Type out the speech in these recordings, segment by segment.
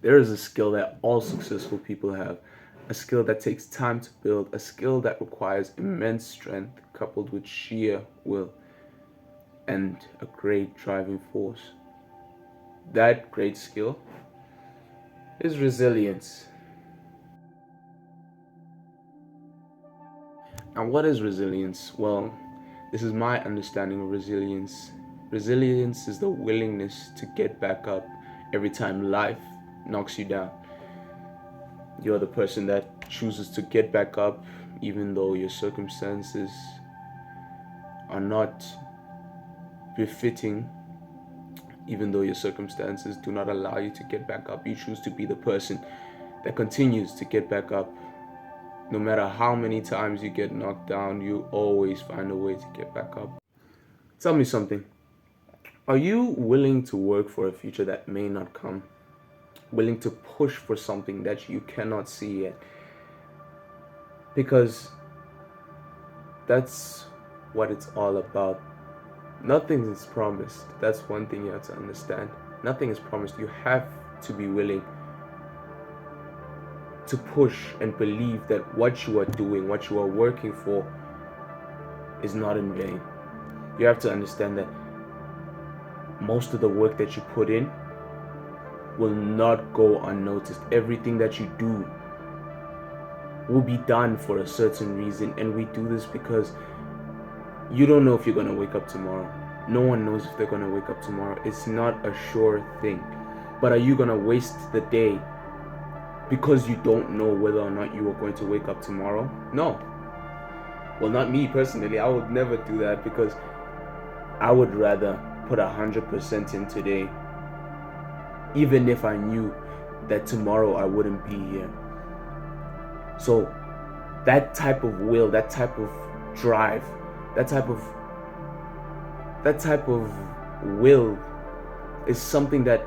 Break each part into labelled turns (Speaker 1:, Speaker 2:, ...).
Speaker 1: There is a skill that all successful people have, a skill that takes time to build, a skill that requires immense strength coupled with sheer will and a great driving force. That great skill is resilience. And what is resilience? Well, this is my understanding of resilience. Resilience is the willingness to get back up every time life knocks you down. You're the person that chooses to get back up even though your circumstances are not befitting, even though your circumstances do not allow you to get back up. You choose to be the person that continues to get back up. No matter how many times you get knocked down, you always find a way to get back up. Tell me something. Are you willing to work for a future that may not come? Willing to push for something that you cannot see yet? Because that's what it's all about. Nothing is promised. That's one thing you have to understand. Nothing is promised. You have to be willing to push and believe that what you are doing, what you are working for, is not in vain. You have to understand that most of the work that you put in will not go unnoticed. Everything that you do will be done for a certain reason, and we do this because you don't know if you're going to wake up tomorrow. No one knows if they're going to wake up tomorrow. It's not a sure thing. But are you going to waste the day because you don't know whether or not you are going to wake up tomorrow? No. Well, not me personally. I would never do that, because I would rather put 100% in today, even if I knew that tomorrow I wouldn't be here. So that type of will, that type of drive, that type of will is something that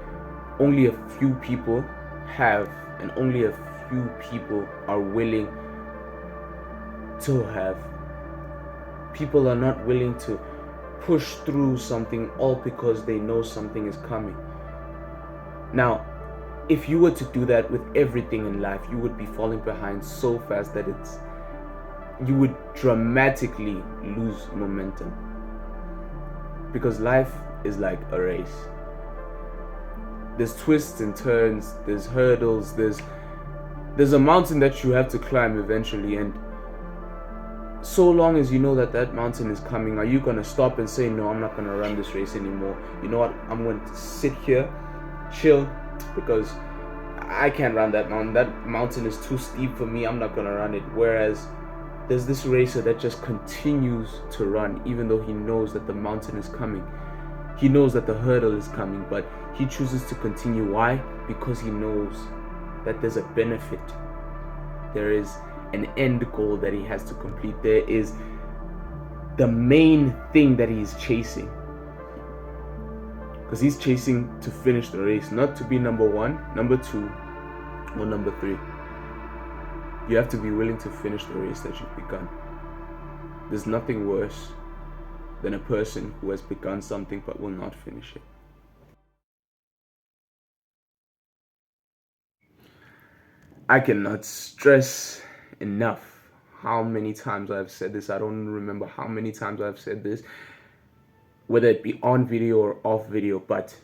Speaker 1: only a few people have, and only a few people are willing to have. People are not willing to push through something all because they know something is coming. Now, if you were to do that with everything in life, you would be falling behind so fast that you would dramatically lose momentum. Because life is like a race. There's twists and turns, there's hurdles, there's a mountain that you have to climb eventually, and so long as you know that that mountain is coming, are you going to stop and say, no, I'm not going to run this race anymore? You know what? I'm going to sit here, chill, because I can't run that mountain. That mountain is too steep for me. I'm not going to run it. Whereas there's this racer that just continues to run, even though he knows that the mountain is coming. He knows that the hurdle is coming, but he chooses to continue. Why? Because he knows that there's a benefit. There is an end goal that he has to complete. There is the main thing that he's chasing. Because he's chasing to finish the race, not to be number 1, number 2, or number 3. You have to be willing to finish the race that you've begun. There's nothing worse than a person who has begun something but will not finish it. I cannot stress enough how many times I've said this. I don't remember how many times I've said this, whether it be on video or off video, but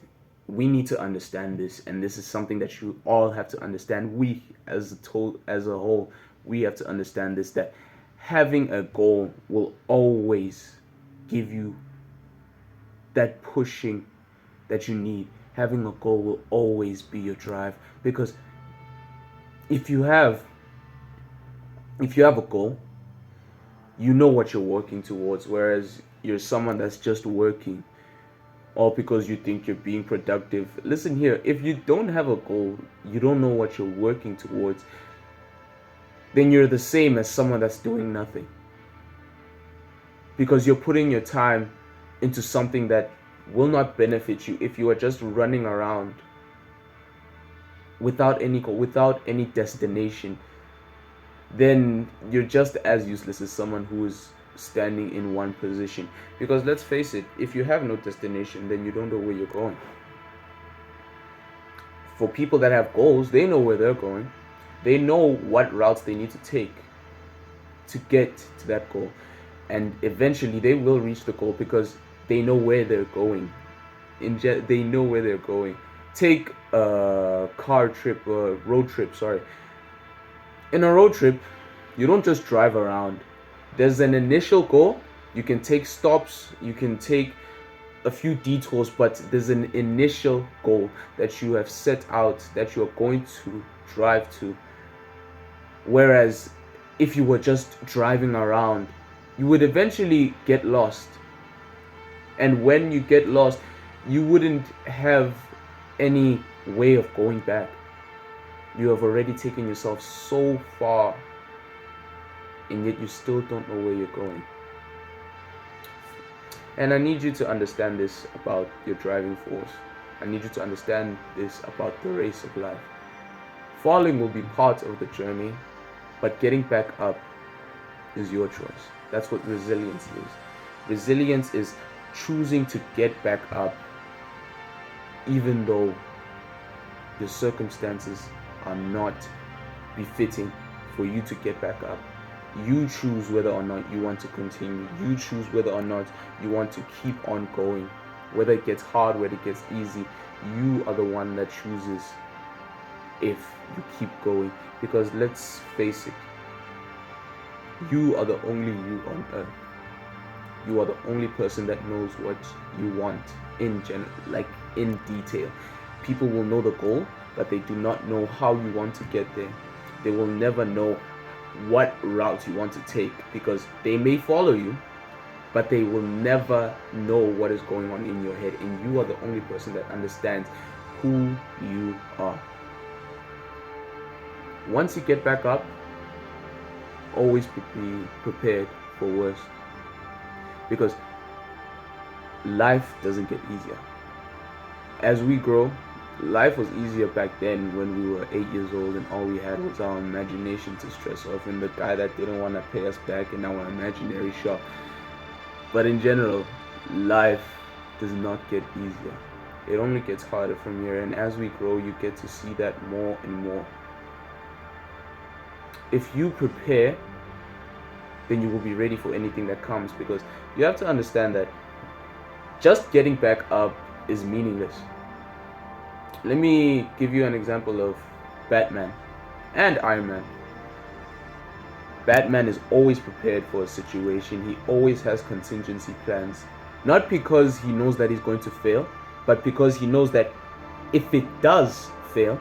Speaker 1: we need to understand this, and this is something that you all have to understand. We as a whole, we have to understand this, that having a goal will always give you that pushing that you need. Having a goal will always be your drive, because if you have a goal, you know what you're working towards, whereas you're someone that's just working all because you think you're being productive. Listen here, if you don't have a goal, you don't know what you're working towards, then you're the same as someone that's doing nothing, because you're putting your time into something that will not benefit you. If you are just running around without any goal, without any destination, then you're just as useless as someone who is standing in one position. Because let's face it, if you have no destination, then you don't know where you're going. For people that have goals, they know where they're going. They know what routes they need to take to get to that goal. And eventually they will reach the goal because they know where they're going. They know where they're going. Take a road trip, sorry. In a road trip, you don't just drive around. There's an initial goal. You can take stops, you can take a few detours, but there's an initial goal that you have set out that you're going to drive to. Whereas if you were just driving around, you would eventually get lost. And when you get lost, you wouldn't have any way of going back. You have already taken yourself so far, and yet you still don't know where you're going. And I need you to understand this about your driving force. I need you to understand this about the race of life. Falling will be part of the journey, but getting back up is your choice. That's what resilience is. Resilience is choosing to get back up even though your circumstances are not befitting for you to get back up. You choose whether or not you want to continue. You choose whether or not you want to keep on going. Whether it gets hard, whether it gets easy, you are the one that chooses if you keep going. Because let's face it, you are the only you on earth. You are the only person that knows what you want in detail. People will know the goal, but they do not know how you want to get there. They will never know what route you want to take because they may follow you, but they will never know what is going on in your head, and you are the only person that understands who you are. Once you get back up, always be prepared for worse, because life doesn't get easier. As we grow, life was easier back then when we were 8 years old and all we had was our imagination to stress off and the guy that didn't want to pay us back in our imaginary shop. But in general, life does not get easier. It only gets harder from here, and as we grow, you get to see that more and more. If you prepare, then you will be ready for anything that comes, because you have to understand that just getting back up is meaningless. Let me give you an example of Batman and Iron Man. Batman is always prepared for a situation. He always has contingency plans. Not because he knows that he's going to fail, but because he knows that if it does fail,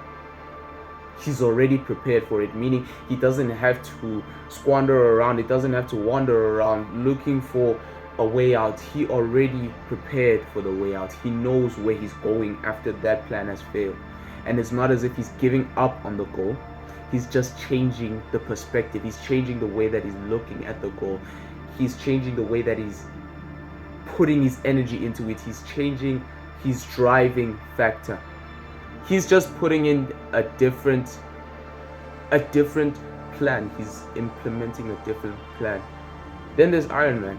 Speaker 1: he's already prepared for it. Meaning he doesn't have to squander around. He doesn't have to wander around looking for a way out. He already prepared for the way out. He knows where he's going after that plan has failed. And it's not as if he's giving up on the goal. He's just changing the perspective. He's changing the way that he's looking at the goal. He's changing the way that he's putting his energy into it. He's changing his driving factor. He's just putting in a different plan. He's implementing a different plan. Then there's Iron Man.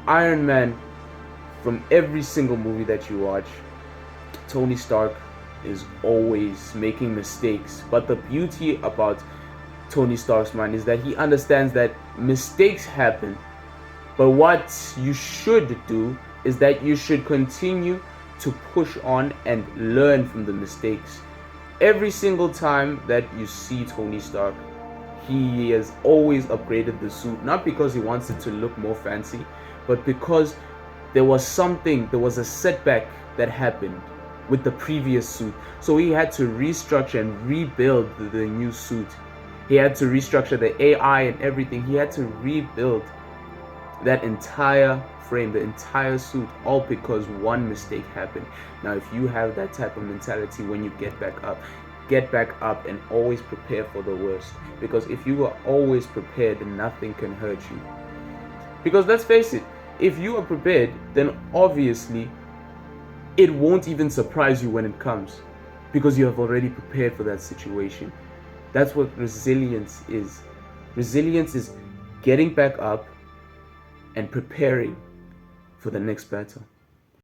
Speaker 1: Iron Man, from every single movie that you watch, Tony Stark is always making mistakes. But the beauty about Tony Stark's mind is that he understands that mistakes happen. But what you should do is that you should continue to push on and learn from the mistakes. Every single time that you see Tony Stark, he has always upgraded the suit, not because he wants it to look more fancy, but because there was a setback that happened with the previous suit. So he had to restructure and rebuild the new suit. He had to restructure the AI and everything. He had to rebuild that entire frame, the entire suit, all because one mistake happened. Now, if you have that type of mentality when you get back up and always prepare for the worst. Because if you are always prepared, then nothing can hurt you. Because let's face it, if you are prepared, then obviously it won't even surprise you when it comes, because you have already prepared for that situation. That's what resilience is. Resilience is getting back up and preparing for the next battle.